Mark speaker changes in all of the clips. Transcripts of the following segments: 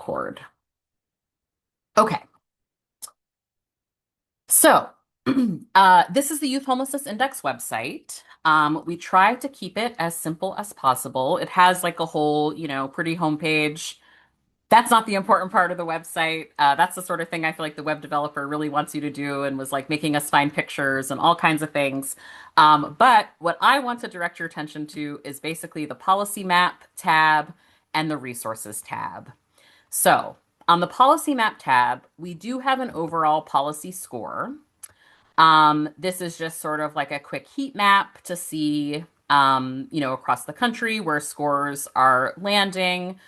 Speaker 1: Record. Okay, so this is the Youth Homelessness Index website. We try to keep it as simple as possible. It has like a whole, pretty homepage. That's not the important part of the website. That's the sort of thing I feel like the web developer really wants you to do and was like making us find pictures and all kinds of things. But what I want to direct your attention to is basically the policy map tab and the resources tab. So on the policy map tab, we do have an overall policy score. This is just sort of like a quick heat map to see, across the country where scores are landing.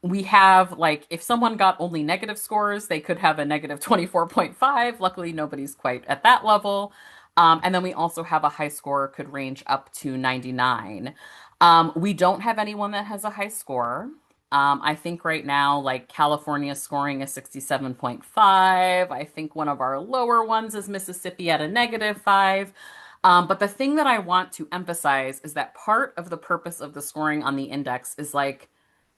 Speaker 1: We have like, if someone got only negative scores, they could have a negative 24.5. Luckily, nobody's quite at that level. And then we also have a high score could range up to 99. We don't have anyone that has a high score. I think right now, like California scoring is 67.5. I think one of our lower ones is Mississippi at a negative 5. But the thing that I want to emphasize is that part of the purpose of the scoring on the index is like,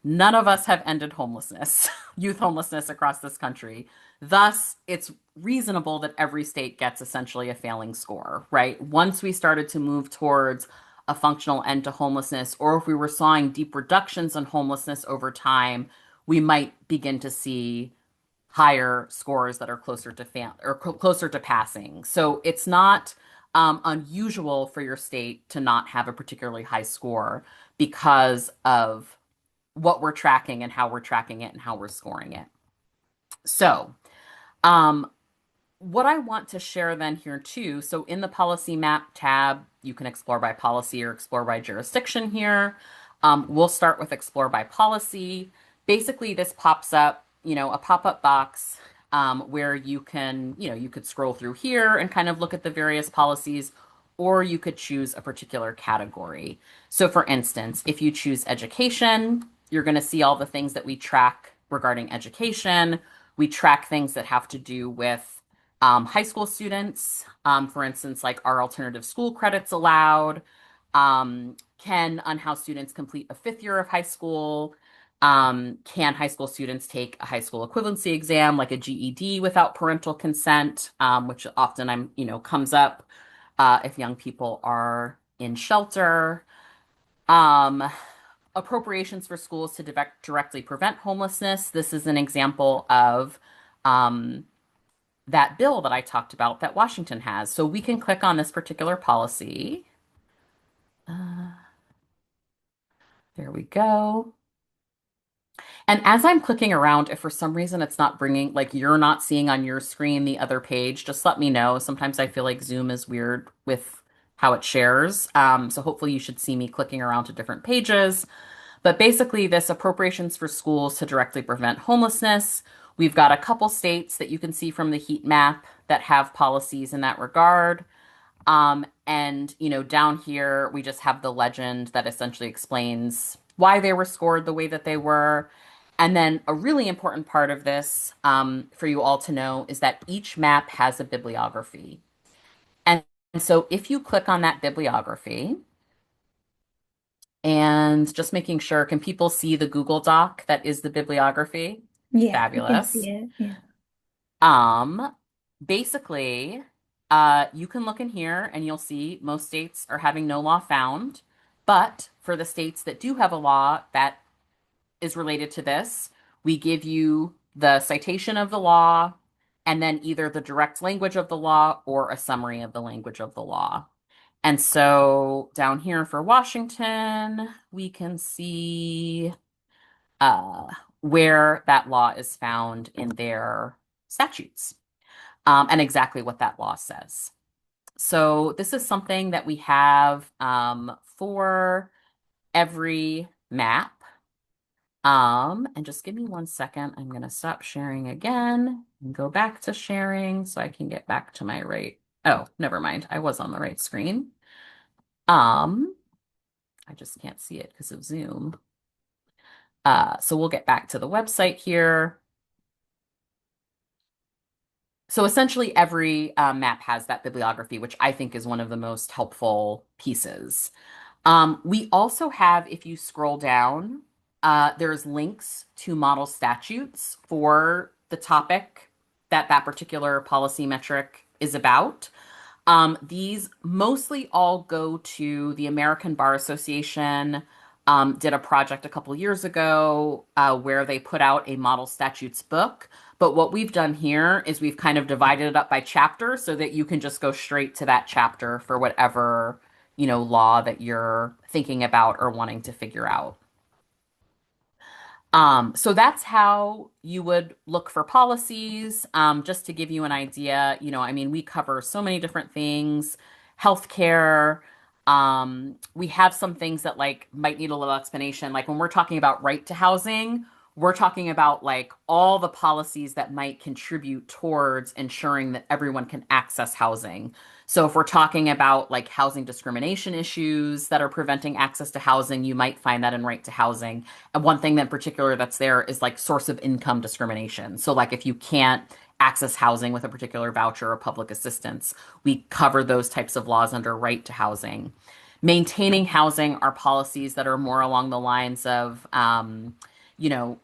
Speaker 1: none of us have ended homelessness, youth homelessness across this country. Thus, it's reasonable that every state gets essentially a failing score, right? Once we started to move towards a functional end to homelessness, or if we were sawing deep reductions in homelessness over time, we might begin to see higher scores that are closer to closer to passing. So it's not unusual for your state to not have a particularly high score because of what we're tracking and how we're tracking it and how we're scoring it. So, um, what I want to share then here too, so in the policy map tab, you can explore by policy or explore by jurisdiction here. We'll start with explore by policy. Basically, this pops up, a pop-up box where you could scroll through here and kind of look at the various policies, or you could choose a particular category. So for instance, if you choose education, you're going to see all the things that we track regarding education. We track things that have to do with high school students. For instance, like are alternative school credits allowed? Can unhoused students complete a fifth year of high school? Can high school students take a high school equivalency exam like a GED without parental consent, which often comes up if young people are in shelter. Um, Appropriations for schools to directly prevent homelessness. This is an example of um, that bill that I talked about that Washington has. So we can click on this particular policy. Uh, there we go. And as I'm clicking around, if for some reason it's not bringing, like you're not seeing on your screen the other page, just let me know. Sometimes I feel like Zoom is weird with how it shares. So hopefully you should see me clicking around to different pages. But basically, this appropriations for schools to directly prevent homelessness. We've got a couple states that you can see from the heat map that have policies in that regard. Down here, we just have the legend that essentially explains why they were scored the way that they were. And then a really important part of this, for you all to know, is that each map has a bibliography. And so if you click on that bibliography, and just making sure, can people see the Google Doc that is the bibliography?
Speaker 2: Yeah, I can
Speaker 1: Fabulous.
Speaker 2: see it. Yeah.
Speaker 1: Um, Basically, you can look in here and you'll see most states are having no law found. But for the states that do have a law that is related to this, we give you the citation of the law and then either the direct language of the law or a summary of the language of the law. And so down here for Washington, we can see uh, where that law is found in their statutes and exactly what that law says. So this is something that we have for every map. And just give me 1 second. I'm going to stop sharing again and go back to sharing so I can get back to my right. Oh, never mind. I was on the right screen. Um, I just can't see it because of Zoom. So we'll get back to the website here. So essentially every map has that bibliography, which I think is one of the most helpful pieces. We also have, if you scroll down, There's links to model statutes for the topic that that particular policy metric is about. These mostly all go to the American Bar Association. Did a project a couple years ago where they put out a model statutes book. But what we've done here is we've kind of divided it up by chapter so that you can just go straight to that chapter for whatever, law that you're thinking about or wanting to figure out. So that's how you would look for policies. Just to give you an idea, I mean, we cover so many different things, healthcare. We have some things that like might need a little explanation. Like when we're talking about right to housing, we're talking about like all the policies that might contribute towards ensuring that everyone can access housing. So if we're talking about like housing discrimination issues that are preventing access to housing, you might find that in right to housing. And one thing that in particular that's there is like source of income discrimination. So like if you can't access housing with a particular voucher or public assistance, we cover those types of laws under right to housing. Maintaining housing are policies that are more along the lines of,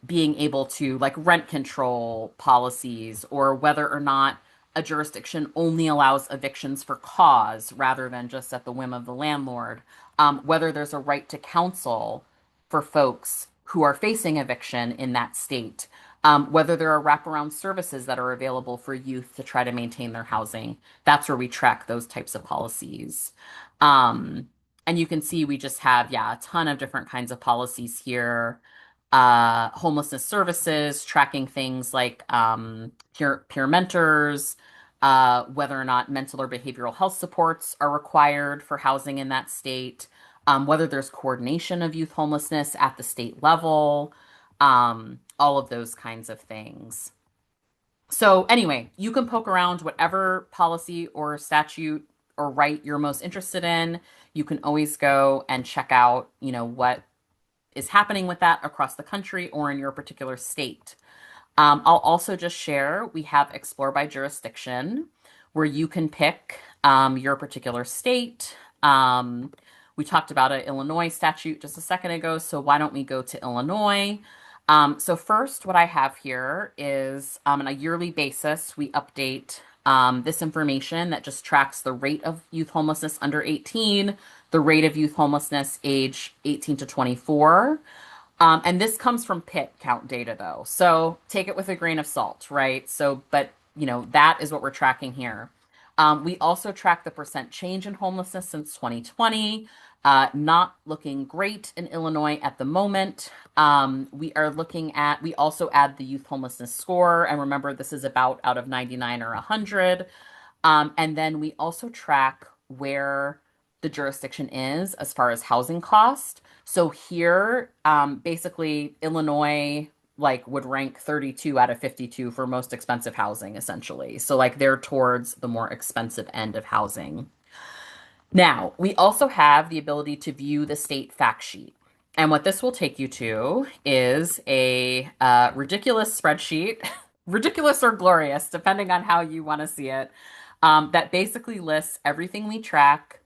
Speaker 1: being able to like rent control policies or whether or not a jurisdiction only allows evictions for cause rather than just at the whim of the landlord. Whether there's a right to counsel for folks who are facing eviction in that state, whether there are wraparound services that are available for youth to try to maintain their housing. That's where we track those types of policies. Um, and you can see we just have, yeah, a ton of different kinds of policies here. Homelessness services, tracking things like peer mentors, whether or not mental or behavioral health supports are required for housing in that state, whether there's coordination of youth homelessness at the state level, all of those kinds of things. So, anyway, you can poke around whatever policy or statute or right you're most interested in. You can always go and check out, what is happening with that across the country or in your particular state. I'll also just share we have Explore by Jurisdiction, where you can pick your particular state. We talked about an Illinois statute just a second ago, so why don't we go to Illinois? So first, what I have here is on a yearly basis, we update this information that just tracks the rate of youth homelessness under 18, the rate of youth homelessness age 18 to 24. And this comes from PIT count data though. So take it with a grain of salt, right? So, but that is what we're tracking here. We also track the percent change in homelessness since 2020. Not looking great in Illinois at the moment. We also add the youth homelessness score. And remember, this is about out of 99 or 100. And then we also track where the jurisdiction is as far as housing cost. So here, basically, Illinois like would rank 32 out of 52 for most expensive housing, essentially. So like they're towards the more expensive end of housing. Now, we also have the ability to view the state fact sheet. And what this will take you to is a ridiculous spreadsheet, ridiculous or glorious, depending on how you want to see it, that basically lists everything we track,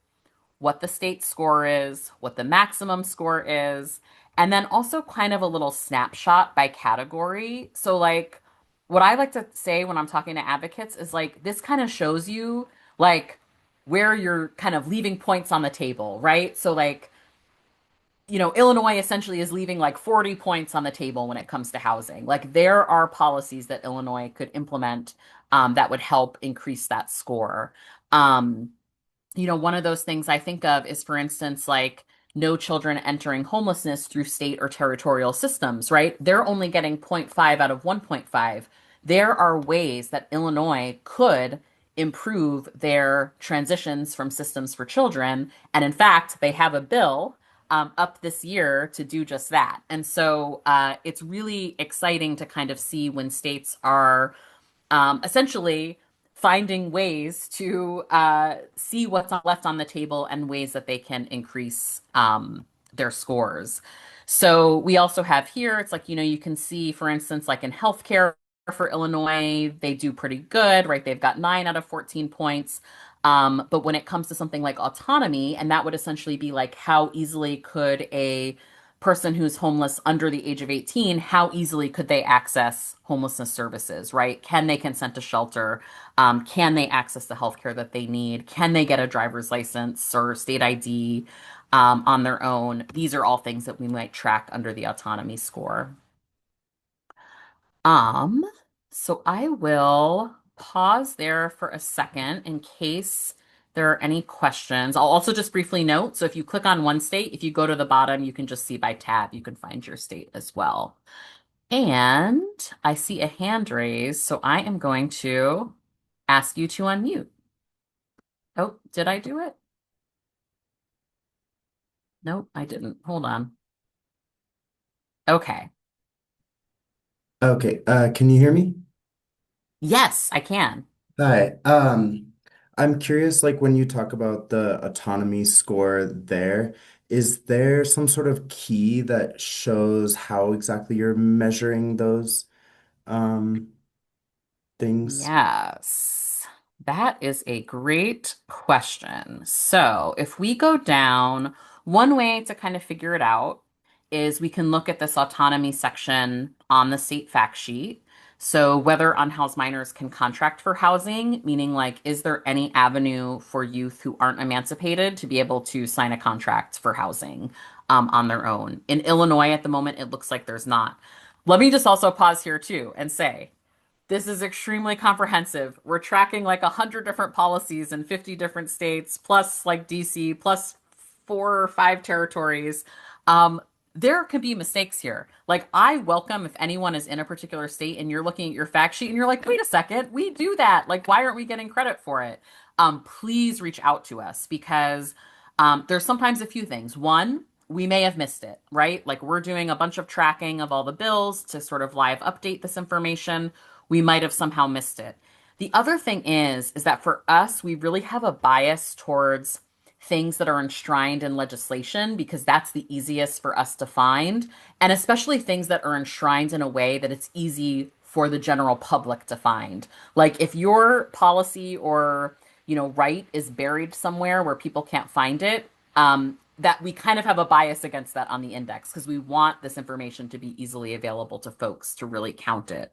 Speaker 1: what the state score is, what the maximum score is, and then also kind of a little snapshot by category. So, like, what I like to say when I'm talking to advocates is like, this kind of shows you, like, where you're kind of leaving points on the table, right? So, like, Illinois essentially is leaving like 40 points on the table when it comes to housing. Like, there are policies that Illinois could implement that would help increase that score. Um, one of those things I think of is, for instance, like no children entering homelessness through state or territorial systems, right? They're only getting zero point 0.5 out of 1.5. There are ways that Illinois could improve their transitions from systems for children. And in fact, they have a bill up this year to do just that. And so it's really exciting to kind of see when states are essentially finding ways to see what's left on the table and ways that they can increase their scores. So we also have here, it's like, you can see, for instance, like in healthcare for Illinois, they do pretty good, right? They've got 9 out of 14 points. But when it comes to something like autonomy, and that would essentially be like how easily could a person who's homeless under the age of 18, how easily could they access homelessness services, right? Can they consent to shelter? Can they access the healthcare that they need? Can they get a driver's license or state ID on their own? These are all things that we might track under the autonomy score. Um, so I will pause there for a second in case there are any questions. I'll also just briefly note, so if you click on one state, if you go to the bottom, you can just see by tab, you can find your state as well. And I see a hand raised, so I am going to ask you to unmute. Oh, did I do it? Nope, I didn't. Hold on. Okay.
Speaker 2: Okay, can you hear me?
Speaker 1: Yes, I can.
Speaker 2: Hi. I'm curious, like when you talk about the autonomy score there, is there some sort of key that shows how exactly you're measuring those um things?
Speaker 1: Yes, that is a great question. So, if we go down, one way to kind of figure it out is we can look at this autonomy section on the state fact sheet. So, whether unhoused minors can contract for housing, meaning like, is there any avenue for youth who aren't emancipated to be able to sign a contract for housing on their own? In Illinois at the moment, it looks like there's not. Let me just also pause here too and say, this is extremely comprehensive. We're tracking like 100 different policies in 50 different states, plus like DC, plus 4 or 5 territories. Um, there could be mistakes here. Like, I welcome if anyone is in a particular state and you're looking at your fact sheet and you're like, wait a second, we do that. Like, why aren't we getting credit for it? Please reach out to us because there's sometimes a few things. One, we may have missed it, right? Like, we're doing a bunch of tracking of all the bills to sort of live update this information. We might have somehow missed it. The other thing is that for us, we really have a bias towards things that are enshrined in legislation because that's the easiest for us to find, and especially things that are enshrined in a way that it's easy for the general public to find. Like if your policy or, right is buried somewhere where people can't find it, that we kind of have a bias against that on the index because we want this information to be easily available to folks to really count it.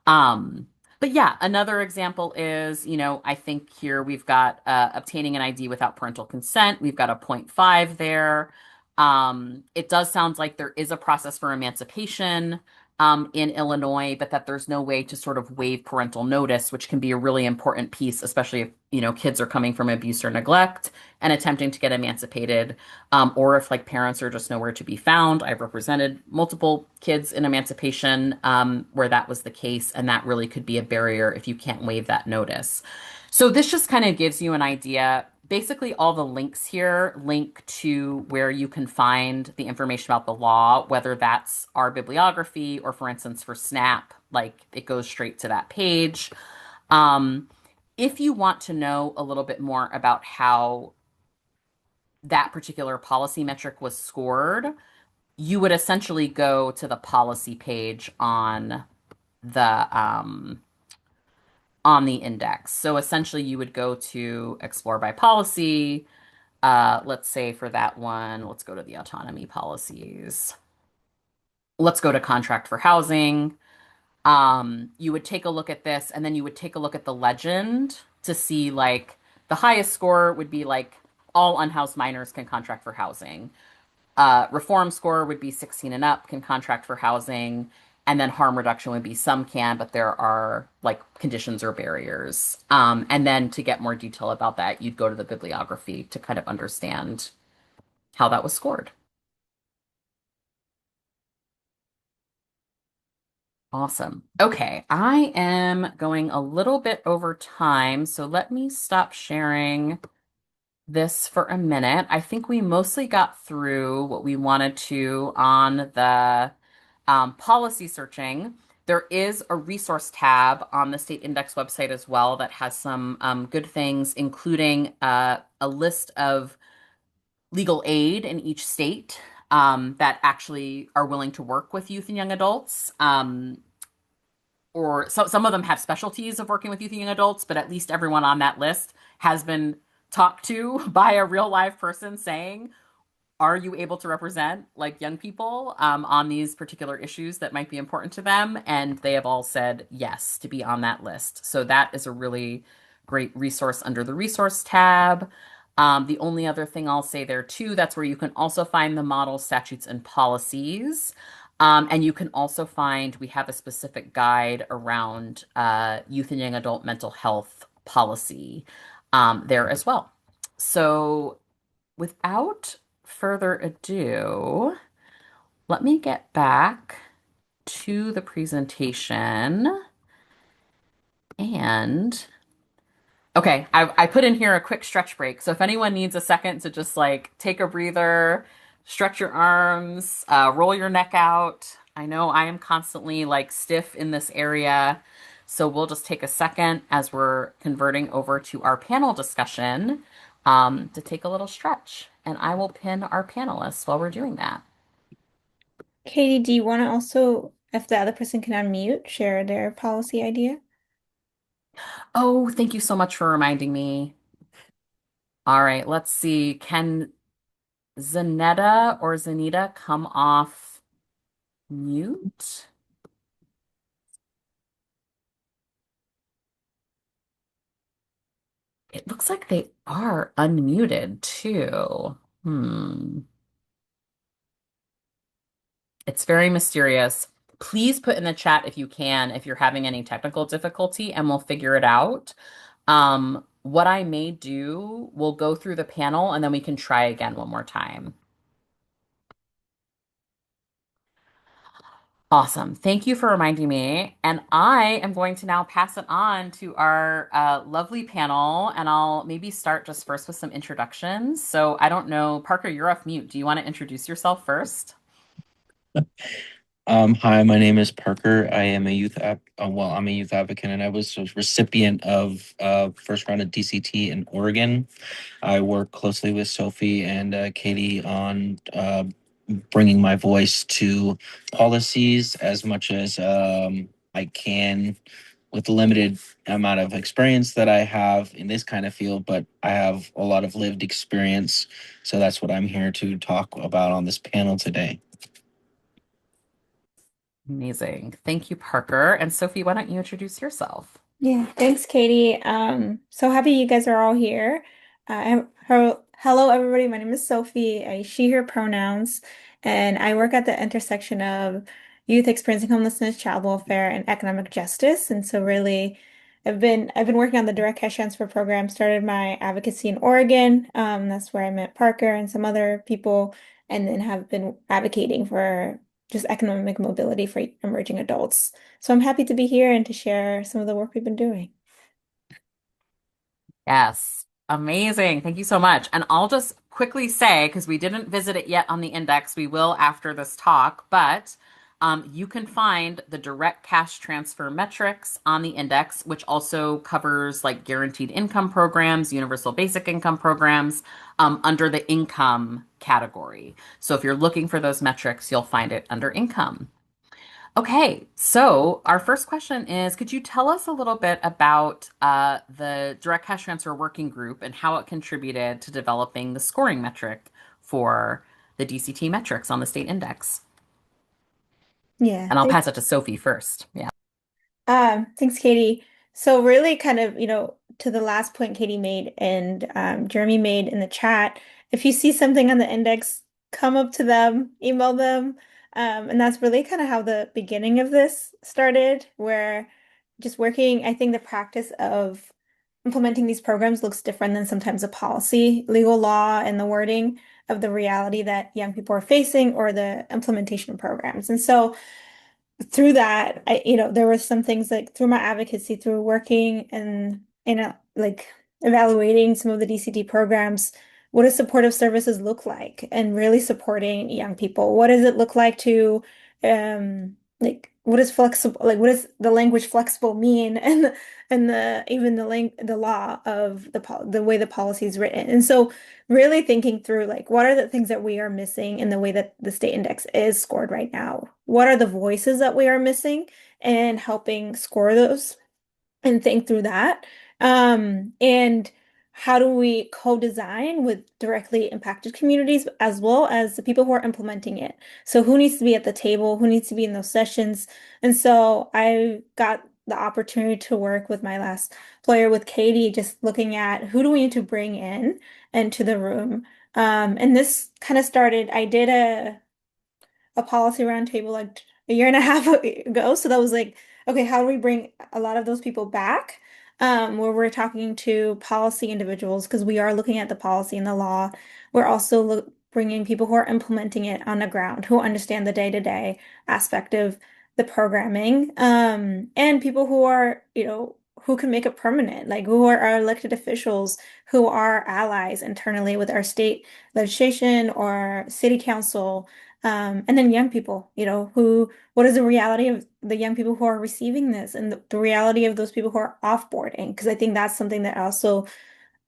Speaker 1: Um, but yeah, another example is, I think here we've got obtaining an ID without parental consent. We've got a point 0.5 there. It does sound like there is a process for emancipation in Illinois, but that there's no way to sort of waive parental notice, which can be a really important piece, especially if, kids are coming from abuse or neglect and attempting to get emancipated, or if like parents are just nowhere to be found. I've represented multiple kids in emancipation where that was the case, and that really could be a barrier if you can't waive that notice. So this just kind of gives you an idea. Basically, all the links here link to where you can find the information about the law, whether that's our bibliography or, for instance, for SNAP, like it goes straight to that page. Um, if you want to know a little bit more about how that particular policy metric was scored, you would essentially go to the policy page the on the index. So essentially you would go to explore by policy. Let's say for that one, let's go to the autonomy policies. Let's go to contract for housing. You would take a look at this and then you would take a look at the legend to see like the highest score would be like all unhoused minors can contract for housing. Reform score would be 16 and up, can contract for housing. And then harm reduction would be some can, but there are like conditions or barriers. And then to get more detail about that, you'd go to the bibliography to kind of understand how that was scored. Awesome. Okay, I am going a little bit over time, so let me stop sharing this for a minute. I think we mostly got through what we wanted to on the policy searching. There is a resource tab on the state index website as well that has some good things, including a list of legal aid in each state that actually are willing to work with youth and young adults. Or some of them have specialties of working with youth and young adults, but at least everyone on that list has been talked to by a real live person saying, are you able to represent like young people on these particular issues that might be important to them? And they have all said yes to be on that list. So that is a really great resource under the resource tab. The only other thing I'll say there too, that's where you can also find the model statutes and policies. And you can also find, we have a specific guide around youth and young adult mental health policy there as well. So without further ado, let me get back to the presentation. And okay, I put in here a quick stretch break. So if anyone needs a second to just like take a breather, stretch your arms, roll your neck out. I know I am constantly like stiff in this area. So we'll just take a second as we're converting over to our panel discussion to take a little stretch. And I will pin our panelists while we're doing that.
Speaker 3: Katie, do you want to also, if the other person can unmute, share their policy idea?
Speaker 1: Oh, thank you so much for reminding me. All right, let's see. Can Zanetta or Zanita come off mute? It looks like they are unmuted too. Hmm. It's very mysterious. Please put in the chat if you can, if you're having any technical difficulty, and we'll figure it out. What I may do, we'll go through the panel and then we can try again one more time. Awesome. Thank you for reminding me. And I am going to now pass it on to our lovely panel, and I'll maybe start just first with some introductions. So I don't know, Parker, you're off mute. Do you want to introduce yourself first?
Speaker 4: Hi, my name is Parker. I am a I'm a youth advocate, and I was a recipient of first round of DCT in Oregon. I work closely with Sophie and Katie on bringing my voice to policies as much as I can with the limited amount of experience that I have in this kind of field, but I have a lot of lived experience. So that's what I'm here to talk about on this panel today.
Speaker 1: Amazing. Thank you, Parker. And Sophie, why don't you introduce yourself?
Speaker 3: Yeah, thanks, Katie. So happy you guys are all here. Hello, everybody. My name is Sophie. I she, her pronouns, and I work at the intersection of youth experiencing homelessness, child welfare, and economic justice. And so, really, I've been working on the direct cash transfer program. Started my advocacy in Oregon. That's where I met Parker and some other people, and then have been advocating for just economic mobility for emerging adults. So I'm happy to be here and to share some of the work we've been doing.
Speaker 1: Yes, amazing. Thank you so much. And I'll just quickly say, because we didn't visit it yet on the index, we will after this talk, but you can find the direct cash transfer metrics on the index, which also covers like guaranteed income programs, universal basic income programs, under the income category. So if you're looking for those metrics, you'll find it under income. Okay, so our first question is, could you tell us a little bit about the Direct Cash Transfer Working Group and how it contributed to developing the scoring metric for the DCT metrics on the state index?
Speaker 3: Yeah,
Speaker 1: And I'll pass it to Sophie first. Yeah.
Speaker 3: thanks, Katie. So really kind of, to the last point Katie made and Jeremy made in the chat, if you see something on the index, come up to them, email them. And that's really kind of how the beginning of this started, where just working, I think the practice of implementing these programs looks different than sometimes a policy, legal law, and the wording of the reality that young people are facing or the implementation of programs. And so through that, there were some things like through my advocacy, through working and like evaluating some of the DCD programs, what does supportive services look like and really supporting young people? What does it look like to like what is flexible like what does the language flexible mean and the even the law of the way the policy is written. And so really thinking through like what are the things that we are missing in the way that the state index is scored right now? What are the voices that we are missing and helping score those and think through that. And how do we co-design with directly impacted communities as well as the people who are implementing it? So who needs to be at the table? Who needs to be in those sessions? And so I got the opportunity to work with my last employer with Katie, just looking at who do we need to bring in into the room. And this kind of started, I did a policy roundtable like a year and a half ago. So that was like, okay, how do we bring a lot of those people back? Where we're talking to policy individuals because we are looking at the policy and the law. We're also bringing people who are implementing it on the ground, who understand the day-to-day aspect of the programming, and people who are, who can make it permanent, like who are our elected officials, who are allies internally with our state legislation or city council. And then young people, what is the reality of the young people who are receiving this and the reality of those people who are offboarding? Because I think that's something that also,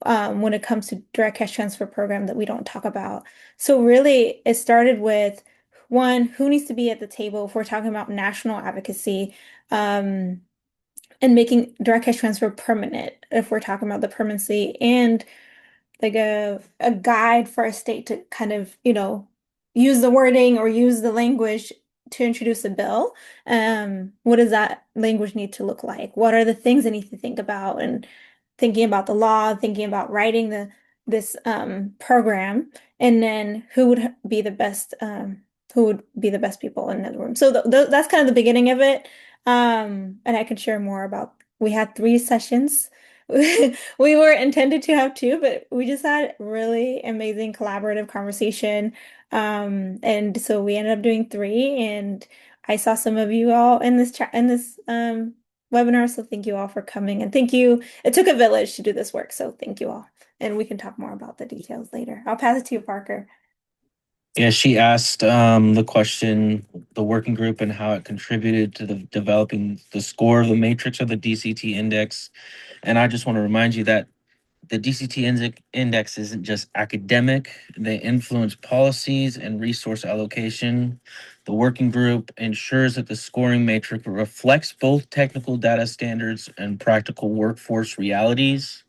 Speaker 3: when it comes to direct cash transfer program that we don't talk about. So really, it started with one, who needs to be at the table if we're talking about national advocacy, and making direct cash transfer permanent if we're talking about the permanency and like a guide for a state to kind of, use the wording or use the language to introduce a bill. What does that language need to look like? What are the things I need to think about? And thinking about the law, thinking about writing this program, and then who would be the best people in the room. So that's kind of the beginning of it. And I could share more about. We had 3 sessions. We were intended to have two, but we just had really amazing collaborative conversation. And so we ended up doing three, and I saw some of you all in this chat in this webinar. So thank you all for coming, and thank you. It took a village to do this work, so thank you all. And we can talk more about the details later. I'll pass it to you, Parker.
Speaker 4: Yeah, she asked the question, the working group and how it contributed to the developing the score of the matrix of the DCT index. And I just want to remind you that the index isn't just academic, they influence policies and resource allocation. The working group ensures that the scoring matrix reflects both technical data standards and practical workforce realities,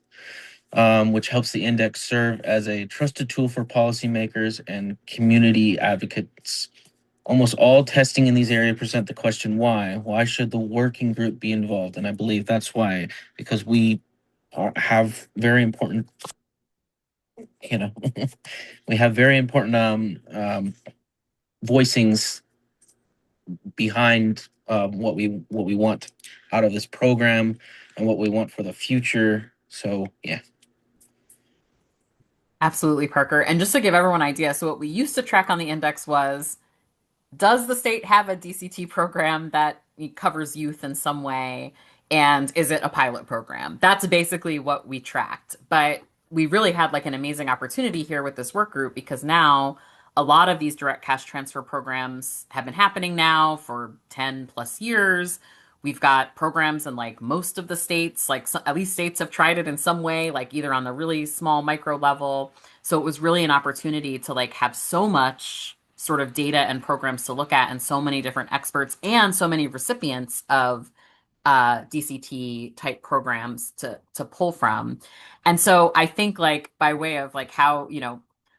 Speaker 4: which helps the index serve as a trusted tool for policymakers and community advocates. Almost all testing in these areas present the question why? Why should the working group be involved? And I believe that's why, because we have very important, you know, we have very important voicings behind what we want out of this program and what we want for the future. So yeah.
Speaker 1: Absolutely, Parker. And just to give everyone an idea, so what we used to track on the index was, does the state have a DCT program that covers youth in some way? And is it a pilot program? That's basically what we tracked. But we really had like an amazing opportunity here with this work group because now a lot of these direct cash transfer programs have been happening now for 10 plus years. We've got programs in like most of the states, like at least states have tried it in some way, like either on the really small micro level. So it was really an opportunity to like have so much sort of data and programs to look at and so many different experts and so many recipients of DCT type programs to pull from. And so I think like by way of like how,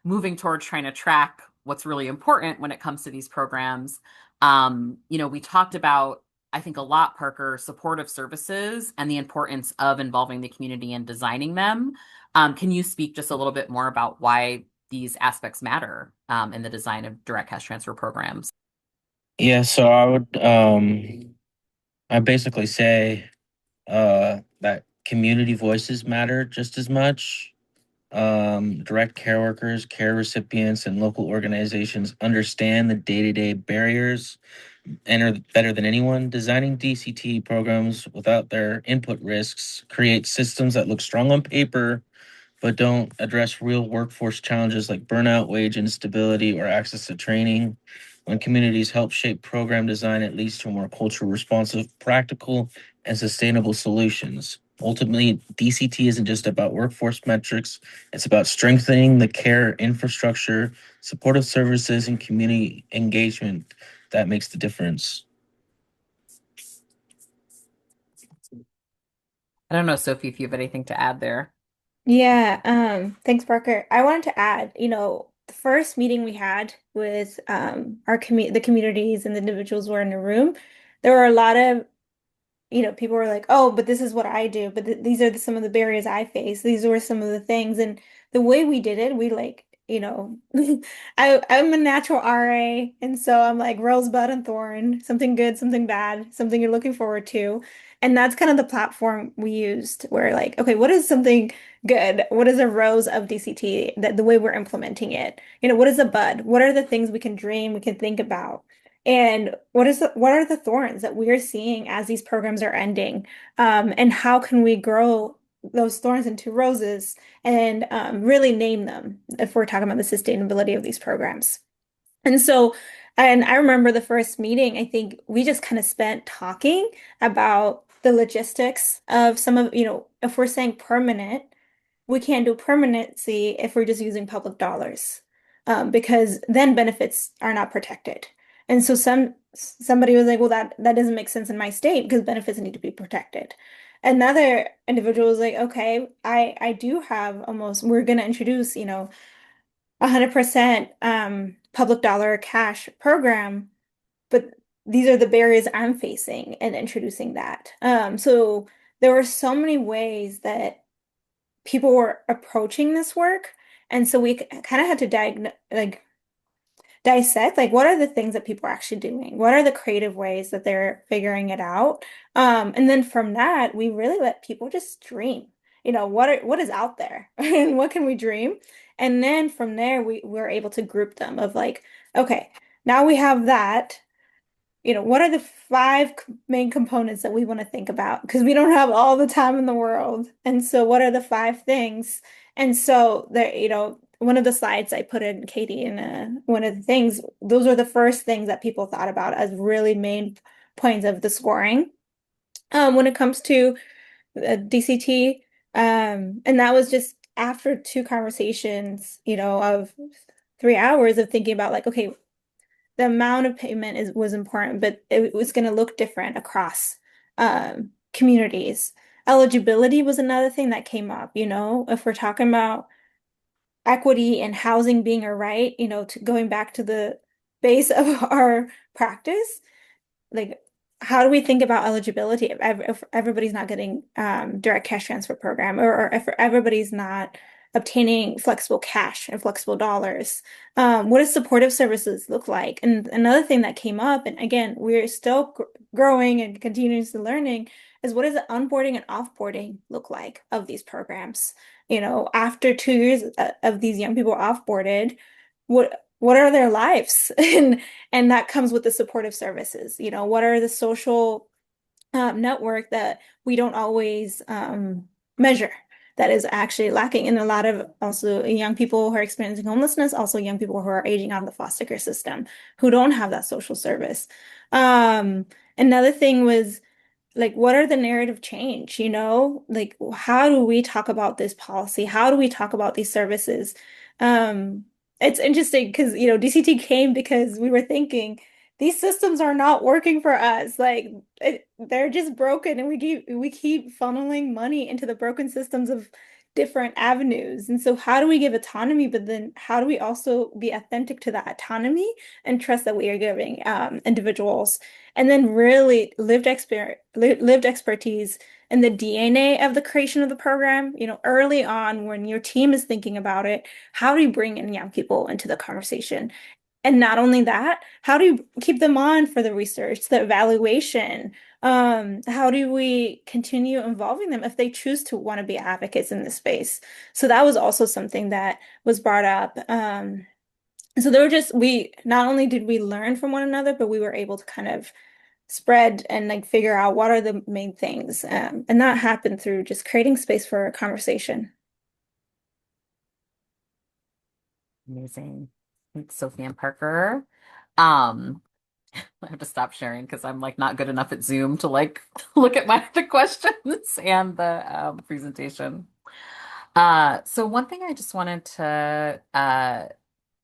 Speaker 1: moving towards trying to track what's really important when it comes to these programs, we talked about, I think a lot, Parker, supportive services and the importance of involving the community in designing them. Can you speak just a little bit more about why these aspects matter in the design of direct cash transfer programs?
Speaker 4: Yeah, so I basically say that community voices matter just as much. Direct care workers, care recipients, and local organizations understand the day-to-day barriers and are better than anyone. Designing DCT programs without their input risks create systems that look strong on paper but don't address real workforce challenges like burnout, wage instability, or access to training. When communities help shape program design, it leads to more culturally responsive, practical, and sustainable solutions. Ultimately, DCT isn't just about workforce metrics, it's about strengthening the care infrastructure, supportive services, and community engagement that makes the difference.
Speaker 1: I don't know, Sophie, if you have anything to add there.
Speaker 3: Yeah, thanks, Parker. I wanted to add, the first meeting we had with the communities and the individuals who were in the room, there were a lot of people were like, "Oh, but this is what I do, but th these are some of the barriers I face. These were some of the things." And the way we did it, we like, I'm a natural RA, and so I'm like rosebud and thorn, something good, something bad, something you're looking forward to. And that's kind of the platform we used. Where like, okay, what is something good? What is a rose of DCT that the way we're implementing it? What is a bud? What are the things we can dream, we can think about? And what are the thorns that we're seeing as these programs are ending? And how can we grow those thorns into roses and really name them if we're talking about the sustainability of these programs? And so, and I remember the first meeting, I think we just kind of spent talking about the logistics of some of, if we're saying permanent, we can't do permanency if we're just using public dollars, because then benefits are not protected. And so somebody was like, well, that doesn't make sense in my state because benefits need to be protected. Another individual was like, okay, I do have almost, we're going to introduce, 100% public dollar cash program, but these are the barriers I'm facing in introducing that. So there were so many ways that people were approaching this work. And so we kind of had to dissect like what are the things that people are actually doing? What are the creative ways that they're figuring it out? And then from that, we really let people just dream. What is out there and what can we dream? And then from there, we were able to group them of like, okay, now we have that, what are the five main components that we want to think about? Because we don't have all the time in the world. And so what are the five things? And so there, one of the slides I put in, Katie, in one of the things, those are the first things that people thought about as really main points of the scoring. When it comes to DCT, and that was just after two conversations, of 3 hours of thinking about like, okay, the amount of payment was important, but it was going to look different across communities. Eligibility was another thing that came up, if we're talking about equity and housing being a right, going back to the base of our practice, like how do we think about eligibility if everybody's not getting direct cash transfer program, or if everybody's not obtaining flexible cash and flexible dollars? What does supportive services look like? And another thing that came up, and again, we're still growing and continuously learning, is what does the onboarding and offboarding look like of these programs? After 2 years of these young people offboarded, what are their lives? And that comes with the supportive services. What are the social network that we don't always measure that is actually lacking in a lot of also young people who are experiencing homelessness, also young people who are aging out of the foster care system who don't have that social service. Another thing was like, what are the narrative change, Like, how do we talk about this policy? How do we talk about these services? Um, it's interesting because, DCT came because we were thinking these systems are not working for us. Like, they're just broken, and we keep funneling money into the broken systems of different avenues. And so, how do we give autonomy, but then how do we also be authentic to that autonomy and trust that we are giving individuals? And then really lived expertise in the DNA of the creation of the program. Early on when your team is thinking about it, how do you bring in young people into the conversation? And not only that, how do you keep them on for the research, the evaluation? How do we continue involving them if they choose to want to be advocates in this space? So that was also something that was brought up. So there were just we not only did we learn from one another, but we were able to kind of spread and like figure out what are the main things. And that happened through just creating space for a conversation.
Speaker 1: Amazing. Thanks, Sophie and Parker. Um, I have to stop sharing because I'm like not good enough at Zoom to like look at the questions and the presentation. So one thing I just wanted to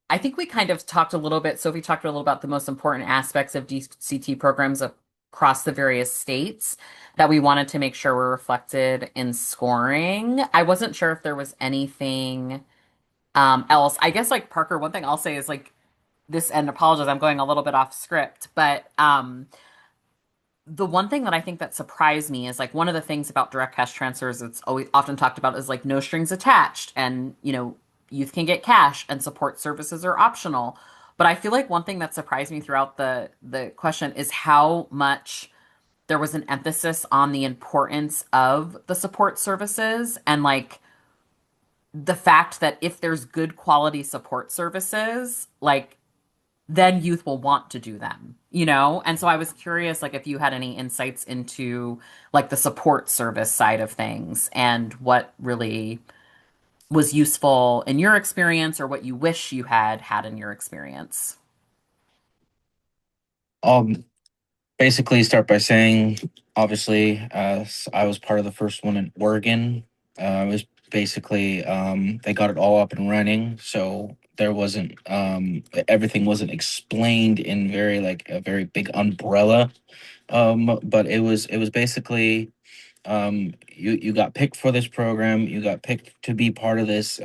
Speaker 1: I think we kind of talked a little bit, Sophie talked a little about the most important aspects of DCT programs, of across the various states that we wanted to make sure were reflected in scoring. I wasn't sure if there was anything else. I guess like Parker, one thing I'll say is like this, and apologize, I'm going a little bit off script, but the one thing that I think that surprised me is like one of the things about direct cash transfers it's always often talked about is like no strings attached, and youth can get cash and support services are optional. But I feel like one thing that surprised me throughout the question is how much there was an emphasis on the importance of the support services, and like the fact that if there's good quality support services, like then youth will want to do them. And so I was curious, like, if you had any insights into like the support service side of things and what really was useful in your experience or what you wish you had had in your experience.
Speaker 4: Um, Basically start by saying, obviously, I was part of the first one in Oregon. It was basically they got it all up and running, so there wasn't everything wasn't explained in very like a very big umbrella. But it was basically you got picked for this program, you got picked to be part of this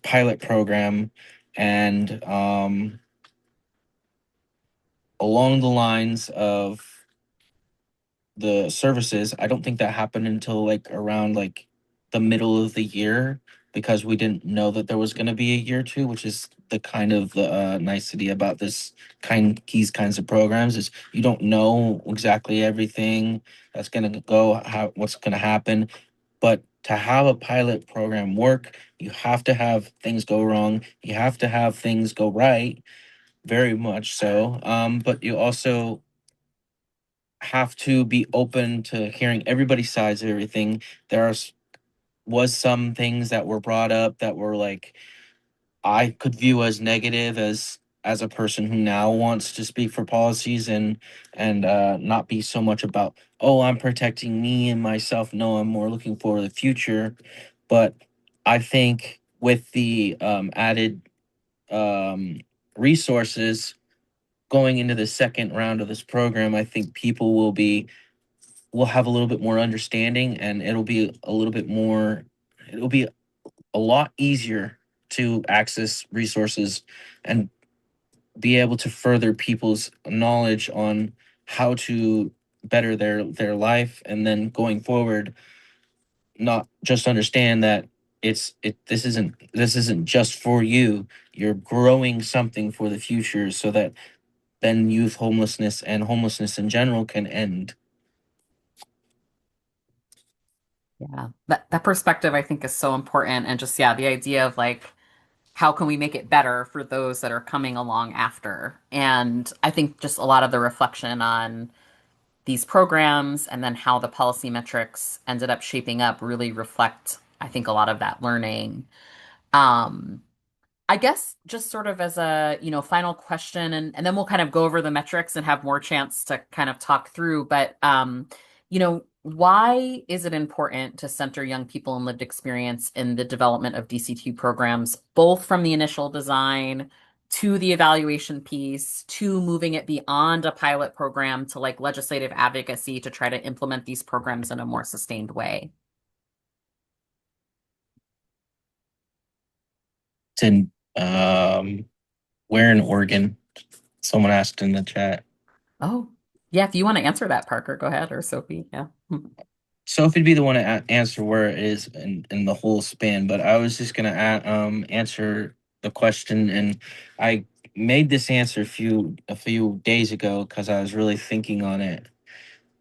Speaker 4: pilot program, and along the lines of the services, I don't think that happened until like around like the middle of the year because we didn't know that there was going to be a year two, which is the kind of the nicety about these kinds of programs is you don't know exactly everything that's going to go how what's going to happen, but to have a pilot program work, you have to have things go wrong, you have to have things go right, very much so. But you also have to be open to hearing everybody's sides of everything. There was some things that were brought up that were like I could view as negative as a person who now wants to speak for policies and not be so much about, oh, I'm protecting me and myself. No, I'm more looking for the future. But I think with the added um, resources going into the second round of this program, I think people will have a little bit more understanding and it'll be a lot easier to access resources and be able to further people's knowledge on how to better their life, and then going forward not just understand that this isn't just for you, you're growing something for the future so that then youth homelessness and homelessness in general can end.
Speaker 1: Yeah. That perspective I think is so important. And just, yeah, the idea of like, how can we make it better for those that are coming along after? And I think just a lot of the reflection on these programs and then how the policy metrics ended up shaping up really reflect, I think, a lot of that learning. Um, I guess just sort of as a, final question, and then we'll kind of go over the metrics and have more chance to kind of talk through. But why is it important to center young people and lived experience in the development of DCT programs, both from the initial design to the evaluation piece to moving it beyond a pilot program to like legislative advocacy to try to implement these programs in a more sustained way?
Speaker 4: It's in where in Oregon? Someone asked in the chat.
Speaker 1: Oh, yeah, if you want to answer that, Parker, go ahead, or Sophie. Yeah.
Speaker 4: Sophie'd be the one to answer where it is in the whole span, but I was just gonna answer the question, and I made this answer a few days ago because I was really thinking on it,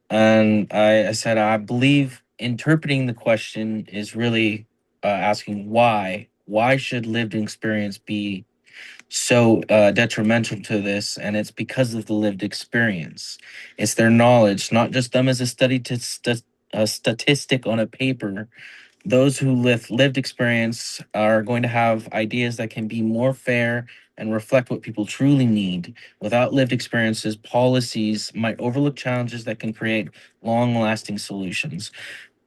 Speaker 4: and I said I believe interpreting the question is really asking why should lived experience be so detrimental to this, and it's because of the lived experience. It's their knowledge, not just them as a statistic on a paper. Those who lived experience are going to have ideas that can be more fair and reflect what people truly need. Without lived experiences, policies might overlook challenges that can create long-lasting solutions.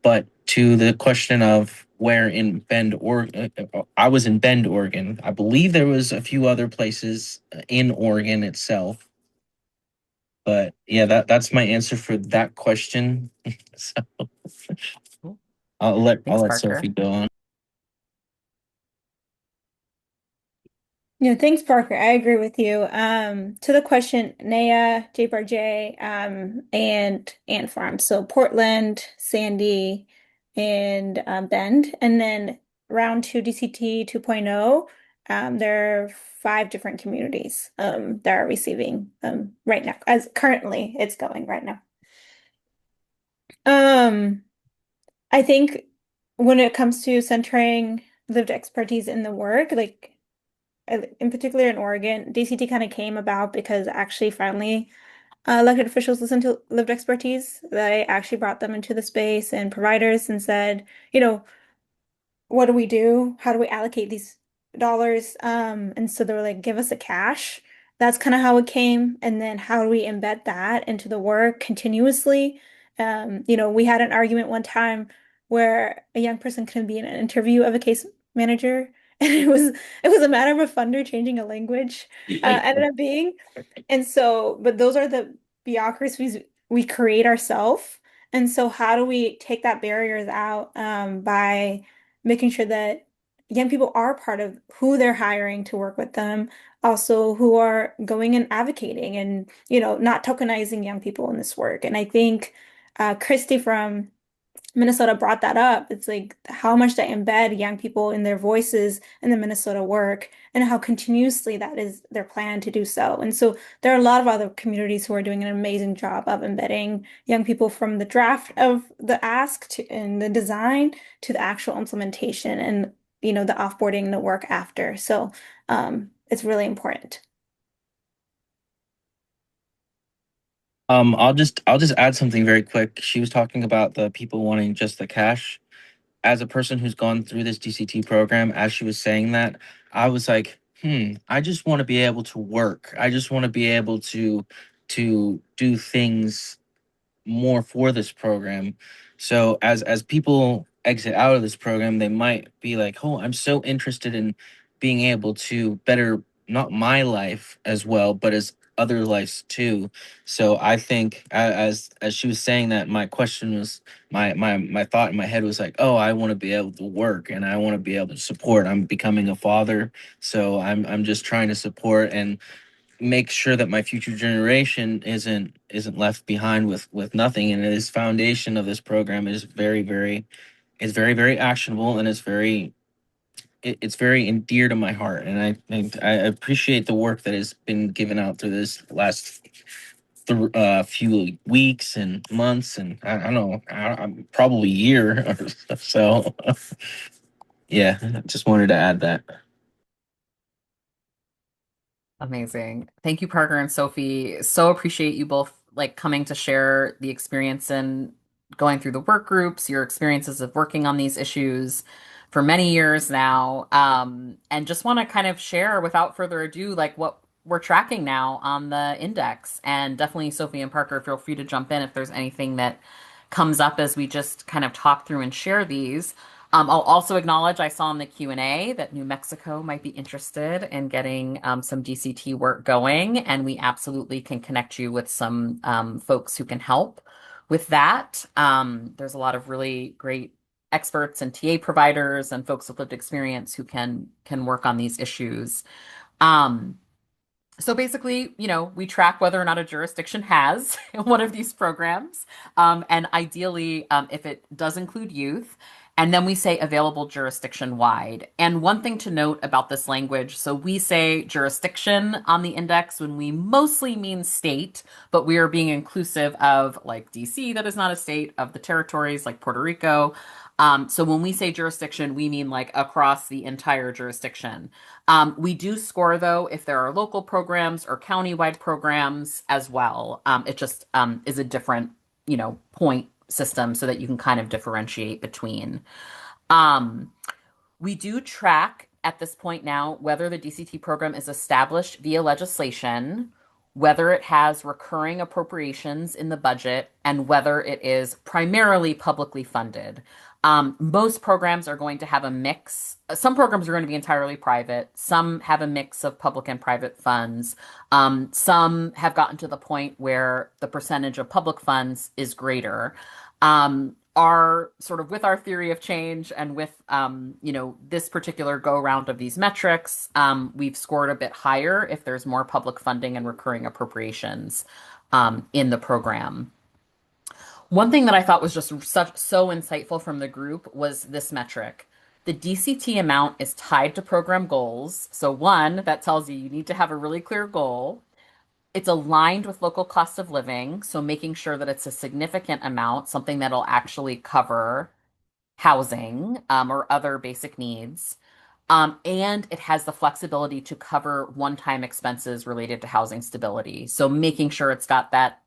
Speaker 4: But to the question of where in Bend, Oregon, I was in Bend, Oregon. I believe there was a few other places in Oregon itself. But yeah, that's my answer for that question. So
Speaker 1: Cool.
Speaker 4: I'll
Speaker 1: Thanks,
Speaker 4: let Sophie
Speaker 1: Parker.
Speaker 4: go on.
Speaker 3: Yeah, thanks, Parker. I agree with you. To the question, Naya, J. And Ant Farm. So Portland, Sandy, and Bend. And then round two, DCT 2.0, there are five different communities that are receiving right now, as currently it's going right now. Um, I think when it comes to centering lived expertise in the work, like in particular in Oregon, DCT kind of came about because actually finally elected officials listened to lived expertise. They actually brought them into the space and providers and said, you know, what do we do? How do we allocate these dollars? And so they were like, give us the cash. That's kind of how it came. And then how do we embed that into the work continuously? We had an argument one time where a young person couldn't be in an interview of a case manager, and it was a matter of a funder changing a language, ended up being. And so, but those are the bureaucracies we create ourselves. And so how do we take that barriers out by making sure that young people are part of who they're hiring to work with them, also who are going and advocating and, not tokenizing young people in this work. And I think Christy from Minnesota brought that up. It's like how much to embed young people in their voices in the Minnesota work and how continuously that is their plan to do so. And so there are a lot of other communities who are doing an amazing job of embedding young people from the draft of the ask to and the design to the actual implementation and the offboarding, the work after. So it's really important.
Speaker 4: I'll just add something very quick. She was talking about the people wanting just the cash. As a person who's gone through this DCT program, as she was saying that, I was like, I just want to be able to work. I just want to be able to do things more for this program. So as people exit out of this program, they might be like, "Oh, I'm so interested in being able to better not my life as well, but as other lives too." So I think as she was saying that, my question was my thought in my head was like, "Oh, I want to be able to work and I want to be able to support. I'm becoming a father, so I'm just trying to support and make sure that my future generation isn't left behind with nothing. And this foundation of this program is very actionable, and it's very endear to my heart. And I appreciate the work that has been given out through this last few weeks and months, and I don't know, I'm probably year or so. Yeah, just wanted to add that.
Speaker 1: Amazing. Thank you, Parker and Sophie. So appreciate you both like coming to share the experience and going through the work groups, your experiences of working on these issues for many years now. And just want to kind of share without further ado, like what we're tracking now on the index. And definitely Sophie and Parker, feel free to jump in if there's anything that comes up as we just kind of talk through and share these. I'll also acknowledge I saw in the Q&A that New Mexico might be interested in getting some DCT work going, and we absolutely can connect you with some folks who can help with that. There's a lot of really great experts and TA providers and folks with lived experience who can work on these issues. Um, so basically, we track whether or not a jurisdiction has one of these programs, and ideally, if it does include youth, and then we say available jurisdiction wide. And one thing to note about this language, so we say jurisdiction on the index when we mostly mean state, but we are being inclusive of like DC, that is not a state, of the territories like Puerto Rico. So when we say jurisdiction, we mean like across the entire jurisdiction. We do score though if there are local programs or county-wide programs as well. It just is a different, point system so that you can kind of differentiate between. Um, we do track at this point now whether the DCT program is established via legislation, whether it has recurring appropriations in the budget, and whether it is primarily publicly funded. Most programs are going to have a mix. Some programs are going to be entirely private. Some have a mix of public and private funds. Some have gotten to the point where the percentage of public funds is greater. Our sort of with our theory of change and with this particular go round of these metrics, we've scored a bit higher if there's more public funding and recurring appropriations in the program. One thing that I thought was just so insightful from the group was this metric. The DCT amount is tied to program goals. So one, that tells you need to have a really clear goal. It's aligned with local cost of living, so making sure that it's a significant amount, something that'll actually cover housing, or other basic needs. And it has the flexibility to cover one-time expenses related to housing stability. So making sure it's got that,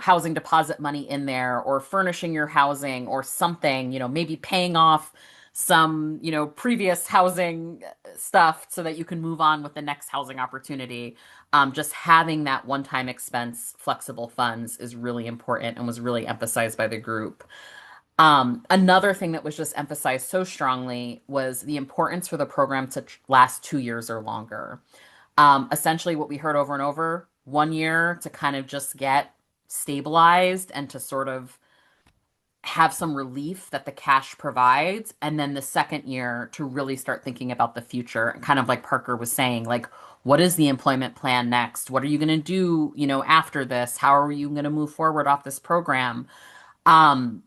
Speaker 1: housing deposit money in there, or furnishing your housing or something, maybe paying off some, previous housing stuff so that you can move on with the next housing opportunity. Just having that one-time expense flexible funds is really important and was really emphasized by the group. Another thing that was just emphasized so strongly was the importance for the program to last 2 years or longer. Essentially, what we heard over and over, 1 year to kind of just get stabilized and to sort of have some relief that the cash provides. And then the second year to really start thinking about the future. And kind of like Parker was saying, like, what is the employment plan next? What are you going to do, after this? How are you going to move forward off this program? Um,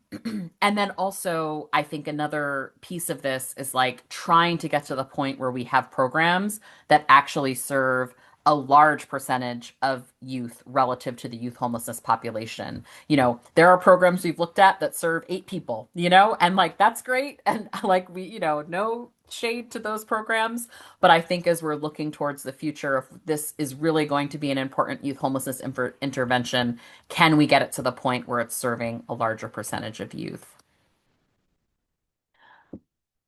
Speaker 1: and then also, I think another piece of this is like trying to get to the point where we have programs that actually serve a large percentage of youth relative to the youth homelessness population. There are programs we've looked at that serve 8 people, and like that's great. And like no shade to those programs. But I think as we're looking towards the future, if this is really going to be an important youth homelessness intervention, can we get it to the point where it's serving a larger percentage of youth?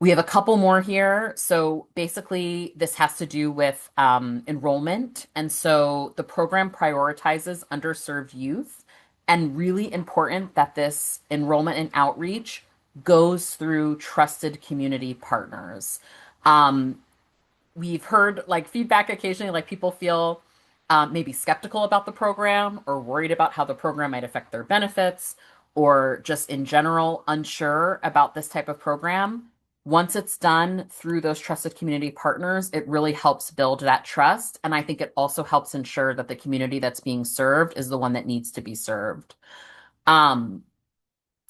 Speaker 1: We have a couple more here. So basically, this has to do with enrollment. And so the program prioritizes underserved youth, and really important that this enrollment and outreach goes through trusted community partners. Um, we've heard like feedback occasionally, like people feel maybe skeptical about the program or worried about how the program might affect their benefits, or just in general unsure about this type of program. Once it's done through those trusted community partners, it really helps build that trust. And I think it also helps ensure that the community that's being served is the one that needs to be served. Um,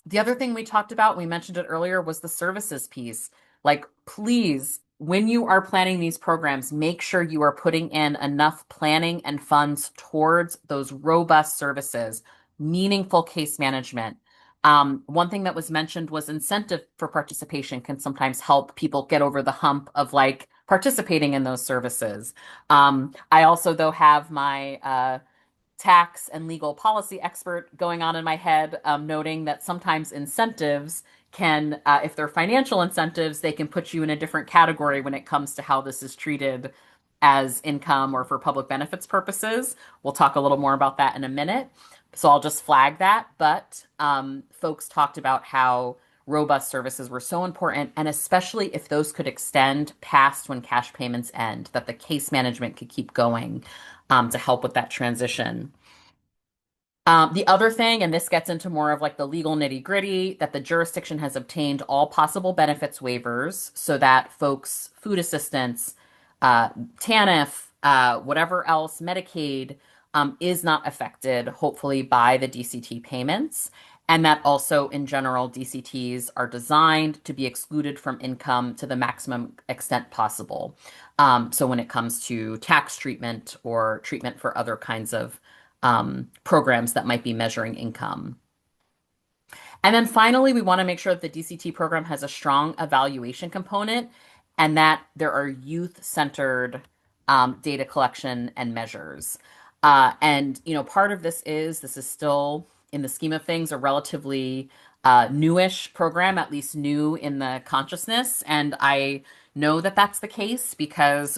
Speaker 1: the other thing we talked about, we mentioned it earlier, was the services piece. Like, please, when you are planning these programs, make sure you are putting in enough planning and funds towards those robust services, meaningful case management. One thing that was mentioned was incentive for participation can sometimes help people get over the hump of like participating in those services. I also, though, have my tax and legal policy expert going on in my head, noting that sometimes incentives can, if they're financial incentives, they can put you in a different category when it comes to how this is treated as income or for public benefits purposes. We'll talk a little more about that in a minute. So I'll just flag that. But folks talked about how robust services were so important, and especially if those could extend past when cash payments end, that the case management could keep going to help with that transition. The other thing, and this gets into more of like the legal nitty-gritty, that the jurisdiction has obtained all possible benefits waivers so that folks, food assistance, TANF, whatever else, Medicaid, is not affected, hopefully, by the DCT payments. And that also, in general, DCTs are designed to be excluded from income to the maximum extent possible. So when it comes to tax treatment or treatment for other kinds of programs that might be measuring income. And then finally, we want to make sure that the DCT program has a strong evaluation component and that there are youth-centered data collection and measures. Part of this is still, in the scheme of things, a relatively newish program, at least new in the consciousness. And I know that that's the case because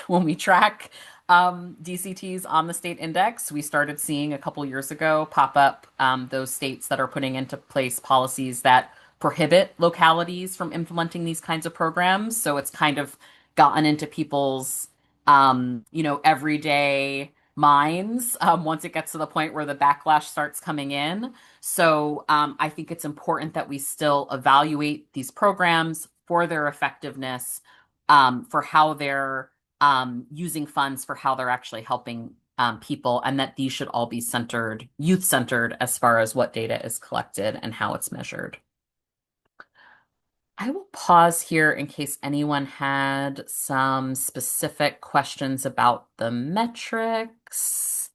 Speaker 1: when we track DCTs on the state index, we started seeing a couple years ago pop up those states that are putting into place policies that prohibit localities from implementing these kinds of programs. So it's kind of gotten into people's, everyday minds once it gets to the point where the backlash starts coming in. So I think it's important that we still evaluate these programs for their effectiveness, for how they're using funds, for how they're actually helping people, and that these should all be centered, youth centered, as far as what data is collected and how it's measured. I will pause here in case anyone had some specific questions about the metrics.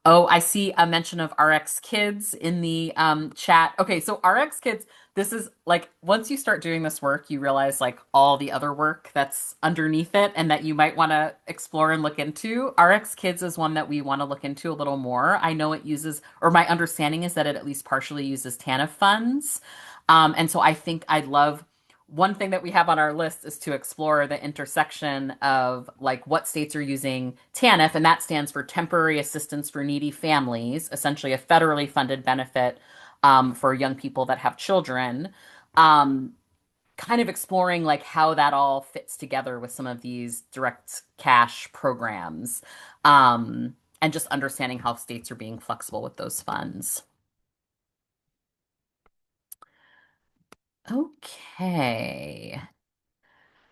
Speaker 1: Oh, I see a mention of RX Kids in the chat. Okay, so RX Kids, this is like once you start doing this work, you realize like all the other work that's underneath it and that you might want to explore and look into. RX Kids is one that we want to look into a little more. I know it uses, or my understanding is that it at least partially uses TANF funds. And so I think I'd love one thing that we have on our list is to explore the intersection of like what states are using TANF, and that stands for Temporary Assistance for Needy Families, essentially a federally funded benefit for young people that have children. Um, Kind of exploring like how that all fits together with some of these direct cash programs, and just understanding how states are being flexible with those funds. Okay.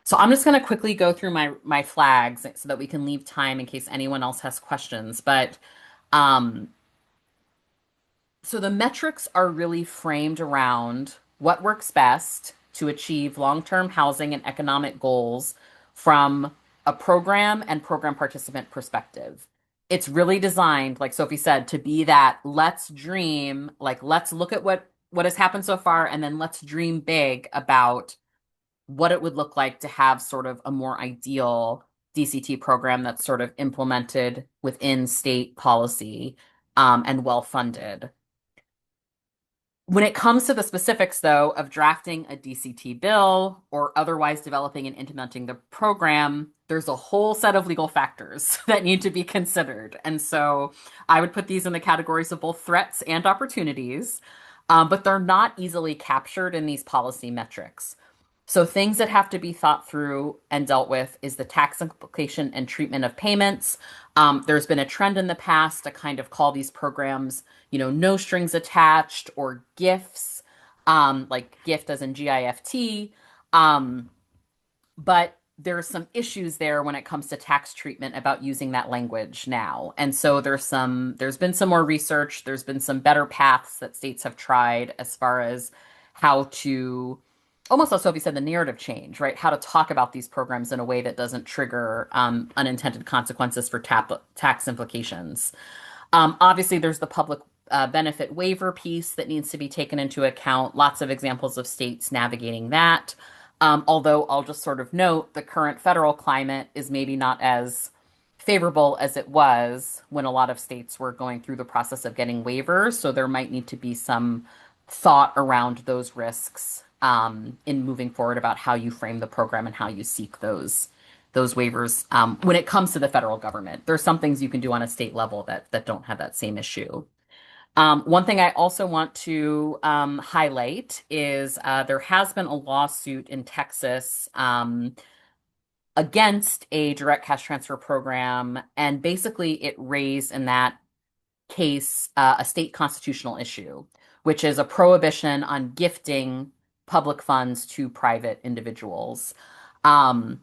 Speaker 1: So I'm just going to quickly go through my flags so that we can leave time in case anyone else has questions. But um, so the metrics are really framed around what works best to achieve long-term housing and economic goals from a program and program participant perspective. It's really designed, like Sophie said, to be that let's dream, like let's look at what has happened so far, and then let's dream big about what it would look like to have sort of a more ideal DCT program that's sort of implemented within state policy, and well funded. When it comes to the specifics, though, of drafting a DCT bill or otherwise developing and implementing the program, there's a whole set of legal factors that need to be considered. And so I would put these in the categories of both threats and opportunities, but they're not easily captured in these policy metrics. So things that have to be thought through and dealt with is the tax implication and treatment of payments. There's been a trend in the past to kind of call these programs, no strings attached or gifts, like gift as in GIFT. Um, but there's some issues there when it comes to tax treatment about using that language now. And so there's been some more research, there's been some better paths that states have tried as far as how to almost also, if you said the narrative change, right? How to talk about these programs in a way that doesn't trigger unintended consequences for tax implications. Obviously, there's the public benefit waiver piece that needs to be taken into account. Lots of examples of states navigating that. Although I'll just sort of note the current federal climate is maybe not as favorable as it was when a lot of states were going through the process of getting waivers. So there might need to be some thought around those risks in moving forward about how you frame the program and how you seek those waivers when it comes to the federal government. There's some things you can do on a state level that don't have that same issue. One thing I also want to highlight is there has been a lawsuit in Texas against a direct cash transfer program, and basically it raised in that case a state constitutional issue, which is a prohibition on gifting public funds to private individuals. Um,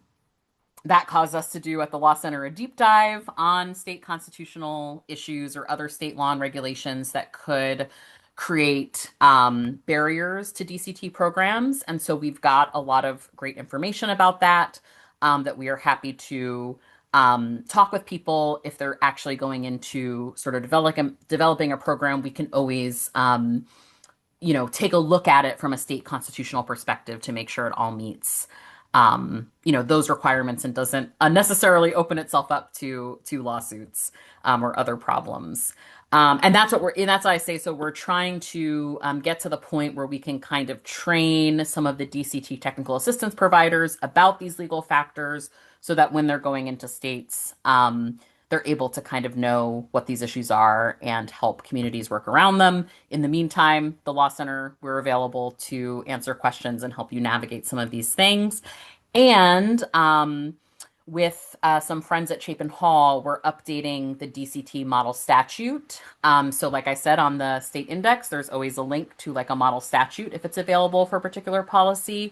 Speaker 1: that caused us to do at the Law Center a deep dive on state constitutional issues or other state law and regulations that could create barriers to DCT programs. And so we've got a lot of great information about that, that we are happy to talk with people if they're actually going into sort of developing a program. We can always take a look at it from a state constitutional perspective to make sure it all meets those requirements and doesn't unnecessarily open itself up to lawsuits or other problems. And that's why I say, so we're trying to get to the point where we can kind of train some of the DCT technical assistance providers about these legal factors so that when they're going into states, they're able to kind of know what these issues are and help communities work around them. In the meantime, the Law Center, we're available to answer questions and help you navigate some of these things. And with some friends at Chapin Hall, we're updating the DCT model statute. So, like I said, on the state index, there's always a link to like a model statute if it's available for a particular policy.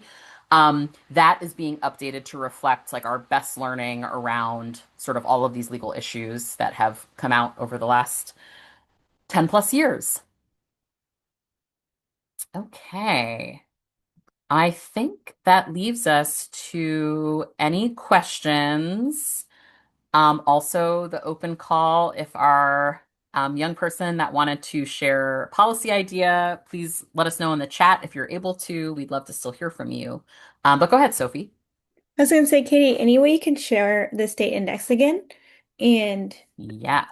Speaker 1: That is being updated to reflect like our best learning around sort of all of these legal issues that have come out over the last 10 plus years. Okay. I think that leaves us to any questions. Also, the open call if our young person that wanted to share policy idea, please let us know in the chat if you're able to. We'd love to still hear from you. But go ahead, Sophie.
Speaker 3: I was going to say, Katie, any way you can share the state index again? And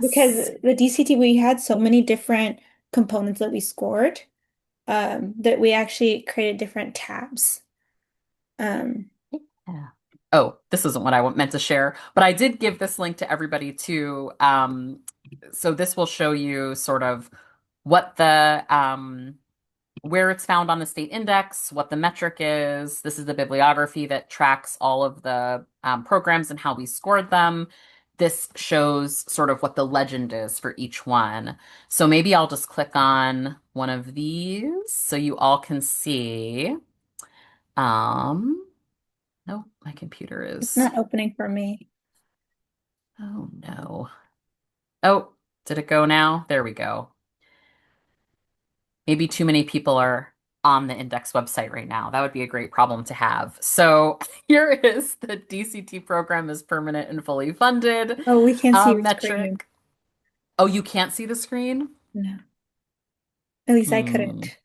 Speaker 3: because
Speaker 1: Yes.
Speaker 3: the DCT, we had so many different components that we scored, that we actually created different tabs. Um,
Speaker 1: Yeah. Oh, this isn't what I meant to share, but I did give this link to everybody too. So this will show you sort of what the where it's found on the state index, what the metric is. This is the bibliography that tracks all of the programs and how we scored them. This shows sort of what the legend is for each one. So maybe I'll just click on one of these so you all can see. No, my computer
Speaker 3: it's
Speaker 1: is,
Speaker 3: not opening for me.
Speaker 1: oh no. Oh, did it go now? There we go. Maybe too many people are on the index website right now. That would be a great problem to have. So here is the DCT program is permanent and fully funded
Speaker 3: Oh, we can't see your screen.
Speaker 1: metric. Oh, you can't see the screen?
Speaker 3: No, at least I
Speaker 1: Hmm.
Speaker 3: couldn't.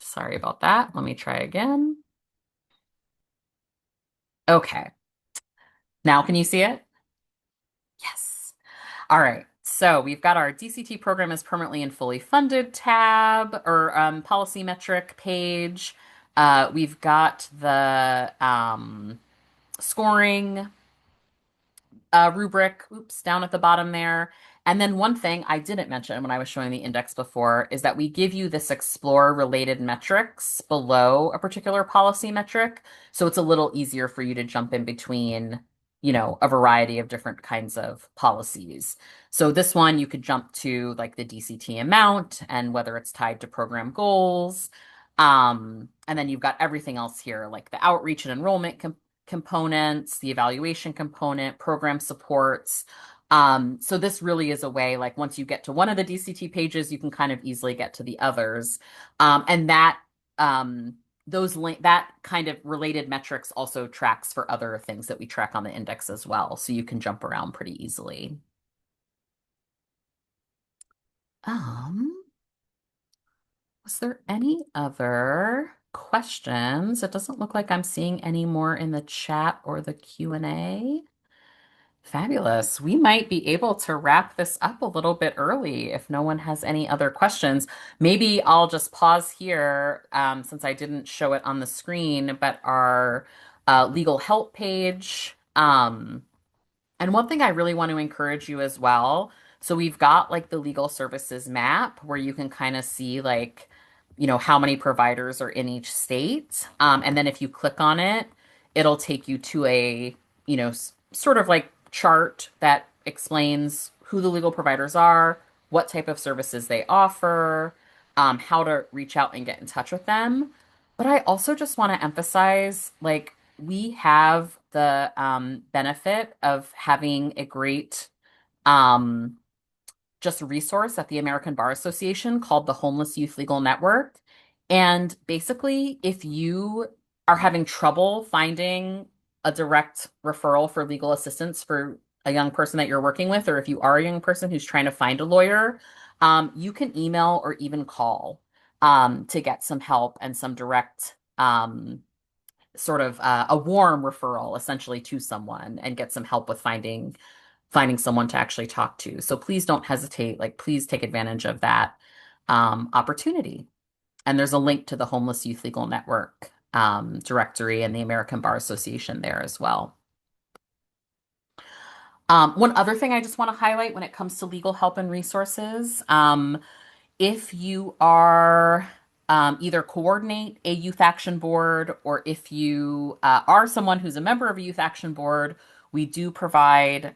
Speaker 1: Sorry about that. Let me try again. Okay. Now can you see it? Yes. All right. So we've got our DCT program is permanently and fully funded tab or policy metric page. We've got the scoring rubric, oops, down at the bottom there. And then one thing I didn't mention when I was showing the index before is that we give you this explore related metrics below a particular policy metric. So it's a little easier for you to jump in between, a variety of different kinds of policies. So this one you could jump to like the DCT amount and whether it's tied to program goals. And then you've got everything else here, like the outreach and enrollment components, the evaluation component, program supports. So this really is a way, like once you get to one of the DCT pages, you can kind of easily get to the others. And that kind of related metrics also tracks for other things that we track on the index as well. So you can jump around pretty easily. Um, was there any other questions? It doesn't look like I'm seeing any more in the chat or the Q&A. Fabulous. We might be able to wrap this up a little bit early if no one has any other questions. Maybe I'll just pause here since I didn't show it on the screen, but our legal help page. And one thing I really want to encourage you as well. So we've got like the legal services map where you can kind of see like, how many providers are in each state. And then if you click on it, it'll take you to a, sort of like chart that explains who the legal providers are, what type of services they offer, how to reach out and get in touch with them. But I also just want to emphasize like we have the benefit of having a great um, just a resource at the American Bar Association called the Homeless Youth Legal Network. And basically, if you are having trouble finding a direct referral for legal assistance for a young person that you're working with, or if you are a young person who's trying to find a lawyer, you can email or even call to get some help and some direct sort of a warm referral essentially to someone and get some help with finding someone to actually talk to. So please don't hesitate. Like, please take advantage of that opportunity. And there's a link to the Homeless Youth Legal Network directory and the American Bar Association there as well. One other thing I just want to highlight when it comes to legal help and resources, if you are either coordinate a youth action board or if you are someone who's a member of a youth action board, we do provide,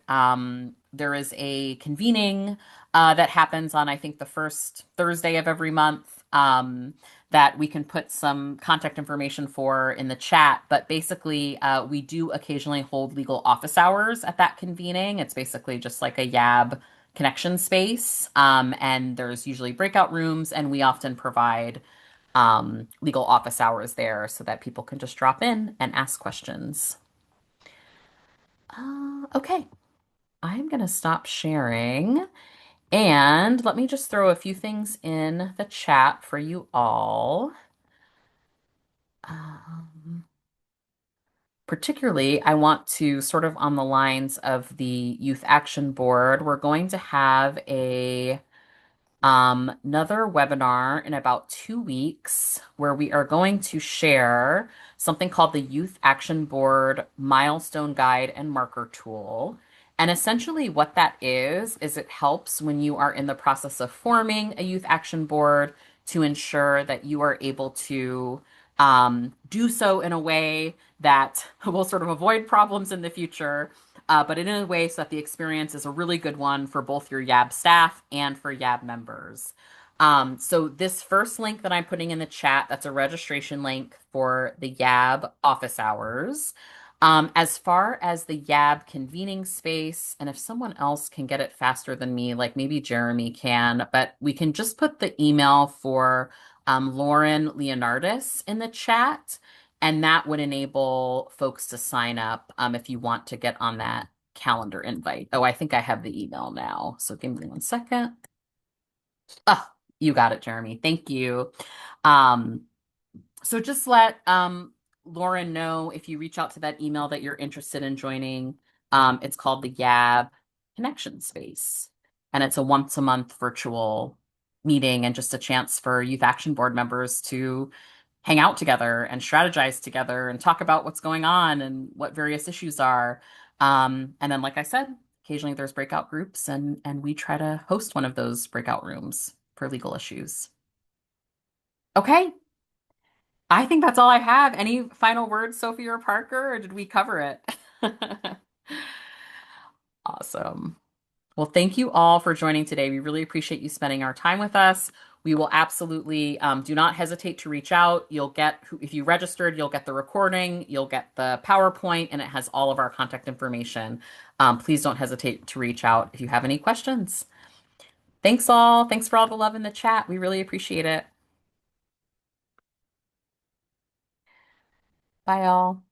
Speaker 1: there is a convening that happens on, I think, the first Thursday of every month. That we can put some contact information for in the chat. But basically, we do occasionally hold legal office hours at that convening. It's basically just like a YAB connection space. And there's usually breakout rooms, and we often provide legal office hours there so that people can just drop in and ask questions. Okay, I'm going to stop sharing. And let me just throw a few things in the chat for you all. Um, Particularly, I want to sort of on the lines of the Youth Action Board, we're going to have another webinar in about 2 weeks where we are going to share something called the Youth Action Board Milestone Guide and Marker Tool. And essentially, what that is it helps when you are in the process of forming a youth action board to ensure that you are able to do so in a way that will sort of avoid problems in the future, but in a way so that the experience is a really good one for both your YAB staff and for YAB members. So this first link that I'm putting in the chat, that's a registration link for the YAB office hours. As far as the YAB convening space, and if someone else can get it faster than me, like maybe Jeremy can, but we can just put the email for Lauren Leonardis in the chat. And that would enable folks to sign up if you want to get on that calendar invite. Oh, I think I have the email now. So give me 1 second. Oh, you got it, Jeremy. Thank you. Um, so just let Lauren know if you reach out to that email that you're interested in joining. It's called the YAB Connection Space, and it's a once a month virtual meeting and just a chance for Youth Action Board members to hang out together and strategize together and talk about what's going on and what various issues are. And then, like I said, occasionally there's breakout groups, and we try to host one of those breakout rooms for legal issues. Okay, I think that's all I have. Any final words, Sophie or Parker, or did we cover it? Awesome. Well, thank you all for joining today. We really appreciate you spending our time with us. We will absolutely do not hesitate to reach out. You'll get, if you registered, you'll get the recording, you'll get the PowerPoint, and it has all of our contact information. Please don't hesitate to reach out if you have any questions. Thanks all. Thanks for all the love in the chat. We really appreciate it. Bye all.